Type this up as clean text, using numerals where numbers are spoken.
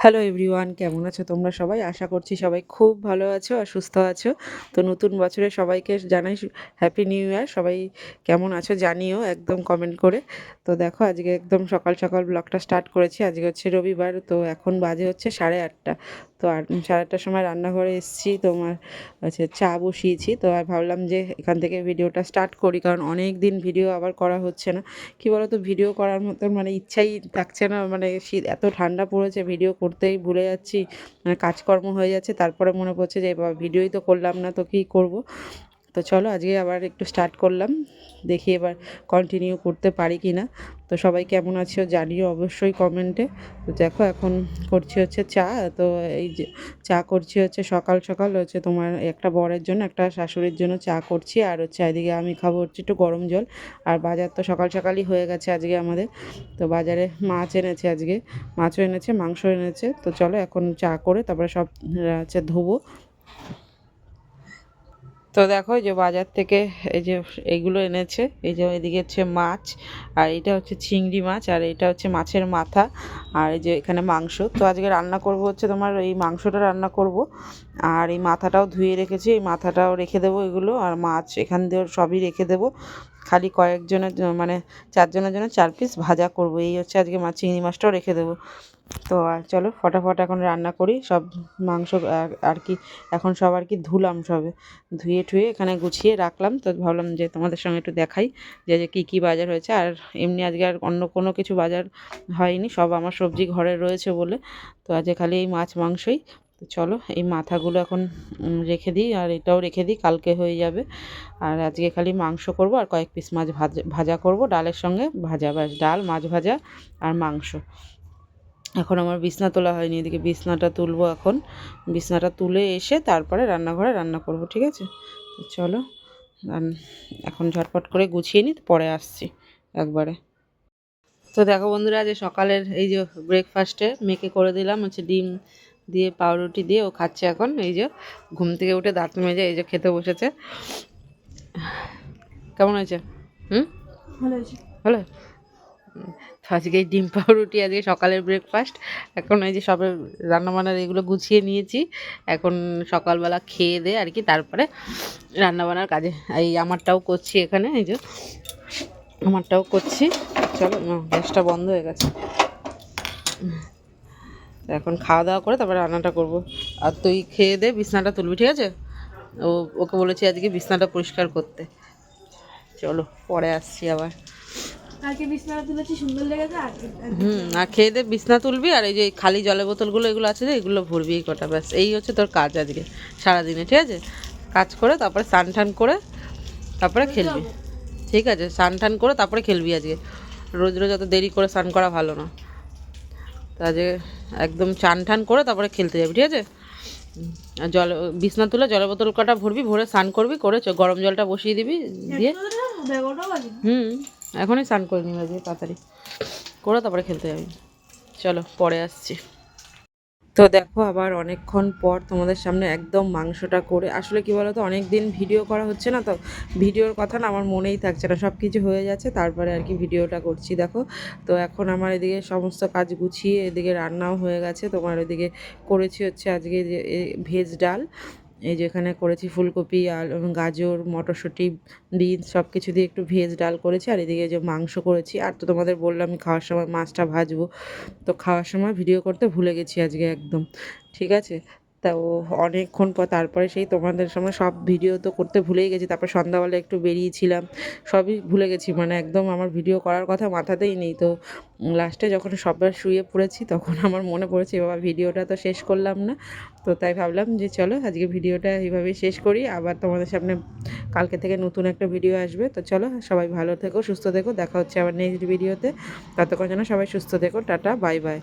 Hello everyone, কেমন আছো তোমরা সবাই? আশা করছি সবাই খুব ভালো আছো আর সুস্থ আছো। তো নতুন বছরে সবাইকে জানাই হ্যাপি নিউ ইয়ার। সবাই কেমন আছো জানিও একদম কমেন্ট করে। তো দেখো আজকে একদম সকাল সকাল ব্লগটা স্টার্ট করেছি। আজকে হচ্ছে রবিবার, তো এখন বাজে হচ্ছে 8:30। তো 8:30টার সময় রান্নাঘরে এসেছি, তোমার হচ্ছে চা বসিয়েছি। তো আর ভাবলাম যে এখান থেকে ভিডিওটা স্টার্ট করি, কারণ অনেক দিন ভিডিও আবার করা হচ্ছে না। কী বলো তো, ভিডিও করার মতন মানে ইচ্ছাই থাকছে না। মানে শীত এত ঠান্ডা পড়েছে, ভিডিও করতেই ভুলে যাচ্ছি, মানে কাজকর্ম হয়ে যাচ্ছে, তারপরে মনে পড়ছে যে ভিডিওই তো করলাম না, তো কী করব। তো চলো আজকে আবার একটু স্টার্ট করলাম, দেখি এবার কন্টিনিউ করতে পারি কি না। তো সবাই কেমন আছো জানিও অবশ্যই কমেন্টে। তো দেখো এখন করছি হচ্ছে চা। তো এই যে চা করছি হচ্ছে সকাল সকাল হচ্ছে তোমার একটা বরের জন্য, একটা শাশুড়ির জন্য চা করছি। আর হচ্ছে এদিকে আমি খাবো হচ্ছে একটু গরম জল। আর বাজার তো সকাল সকালই হয়ে গেছে আজকে আমাদের। তো বাজারে মাছ এনেছে, আজকে মাছও এনেছে, মাংস এনেছে। তো চলো এখন চা করে তারপরে সব হচ্ছে ধোবো। তো দেখো এই যে বাজার থেকে এই যে এইগুলো এনেছে, এই যে এদিকে হচ্ছে মাছ, আর এটা হচ্ছে চিংড়ি মাছ, আর এটা হচ্ছে মাছের মাথা, আর এই যে এখানে মাংস। তো আজকে রান্না করব হচ্ছে তোমার এই মাংসটা রান্না করব। আর এই মাথাটাও ধুয়ে রেখেছি, এই মাথাটাও রেখে দেবো এগুলো, আর মাছ এখান দিয়ে সবই রেখে দেবো। খালি কয়েকজনের মানে 4 জনের জন্য 4 পিস ভাজা করব। এই হচ্ছে আজকে চিংড়ি মাছটাও রেখে দেবো। তো চলো ফটাফট এখন রান্না করি সব। মাংস আর কি এখন সব আর কি ধুলাম, সবে ধুয়ে ঠুয়ে এখানে গুছিয়ে রাখলাম। তো ভাবলাম যে তোমাদের সঙ্গে একটু দেখাই যে কী কী বাজার হয়েছে। আর এমনি আজকে আর অন্য কোনো কিছু বাজার হয়নি, সব আমার সবজি ঘরে রয়েছে বলে। তো আজকে খালি এই মাছ মাংসই। তো চলো এই মাথাগুলো এখন রেখে দিই, আর এটাও রেখে দিই, কালকে হয়ে যাবে। আর আজকে খালি মাংস করব, আর কয়েক পিস মাছ ভাজা করব ডালের সঙ্গে, ভাজা ব্যাস, ডাল মাছ ভাজা আর মাংস। এখন আমার বিছনা তোলা হয়নি, এদিকে বিছনাটা তুলবো এখন। বিছনাটা তুলে এসে তারপরে রান্নাঘরে রান্না করব, ঠিক আছে? তো চলো এখন ঝটপট করে গুছিয়ে নিই, পরে আসছি একবারে। তো দেখো বন্ধুরা, যে সকালের এই যে ব্রেকফাস্টে মেয়েকে করে দিলাম হচ্ছে ডিম দিয়ে পাউরুটি দিয়ে, ও খাচ্ছে এখন। এই যে ঘুম থেকে উঠে দাঁত মেজে এই যে খেতে বসেছে। কেমন হয়েছে? ভালো হয়েছে, ভালো। তো আজকে এই ডিম পাউরুটি আজকে সকালের ব্রেকফাস্ট। এখন এই যে সবে রান্নাবান্নার এগুলো গুছিয়ে নিয়েছি, এখন সকালবেলা খেয়ে দিয়ে আর কি তারপরে রান্নাবান্নার কাজে এই আমারটাও করছি এখানে, এই যে আমারটাও করছি। চলো গ্যাসটা বন্ধ হয়ে গেছে। এখন খাওয়া দাওয়া করে তারপরে রান্নাটা করব। আর তুই খেয়ে দে, বিছনাটা তুলবি, ঠিক আছে? ওকে বলেছি আজকে বিছনাটা পরিষ্কার করতে। চলো পরে আসছি আবার। বিছনাটা তুলেছি, সুন্দর লেগেছে। আর খেয়ে দে বিছনা তুলবি, আর এই যে খালি জলের বোতলগুলো এগুলো আছে যে এগুলো ভরবি, এই কটা ব্যাস। এই হচ্ছে তোর কাজ আজকে সারাদিনে, ঠিক আছে? কাজ করে তারপরে স্নান টান করে তারপরে খেলবি, ঠিক আছে? স্নান টান করে তারপরে খেলবি আজকে। রোজ রোজ অত দেরি করে স্নান করা ভালো না। তো আজকে একদম চান টান করে তারপরে খেলতে যাবি, ঠিক আছে? আর বিছনা তুলে জলের বোতল কটা ভরবি, ভরে স্নান করবি, করে গরম জলটা বসিয়ে দিবি দিয়ে। এখনই স্নান করে নিবি আজকে তাড়াতাড়ি করে, তারপরে খেলতে যাবি। চলো পরে আসছি। তো দেখো আবার অনেকক্ষণ পর তোমাদের সামনে একদম মাংসটা করে, আসলে কি বলো তো, অনেক দিন ভিডিও করা হচ্ছে না, তো ভিডিওর কথা না আমার মনেই থাকছে না, সব কিছু হয়ে যাচ্ছে তারপরে আর কি ভিডিওটা করছি। দেখো তো এখন আমার এদিকে সমস্ত কাজ গুছিয়ে এদিকে রান্নাও হয়ে গেছে। তোমার এদিকে করেছি হচ্ছে আজকে যে ভেজ ডাল, এই যে এখানে করেছি ফুলকপি আর গাজর মটরশুঁটি বিনস সব কিছু দিয়ে একটু ভেজ ডাল করেছি। আর এদিকে যে মাংস করেছি, আর তো তোমাদের বললাম খাওয়ার সময় মাছটা ভাজবো। তো খাওয়ার সময় ভিডিও করতে ভুলে গেছি আজকে একদম, ঠিক আছে? তা অনেকক্ষণ পর তারপরে সেই তোমাদের সামনে সব ভিডিও তো করতে ভুলেই গেছি। তারপর সন্ধ্যাবেলা একটু বেরিয়েছিলাম, সবই ভুলে গেছি, মানে একদম আমার ভিডিও করার কথা মাথাতেই নেই। তো লাস্টে যখন সবার শুয়ে পড়েছি তখন আমার মনে পড়েছে বাবা ভিডিওটা তো শেষ করলাম না। তো তাই ভাবলাম যে চলো আজকে ভিডিওটা এইভাবেই শেষ করি, আবার তোমাদের সামনে কালকে থেকে নতুন একটা ভিডিও আসবে। তো চলো সবাই ভালো থেকো, সুস্থ থেকো, দেখা হচ্ছে আবার নেক্সট ভিডিওতে। ততক্ষণ যেন সবাই সুস্থ থেকো, টাটা বাই বাই।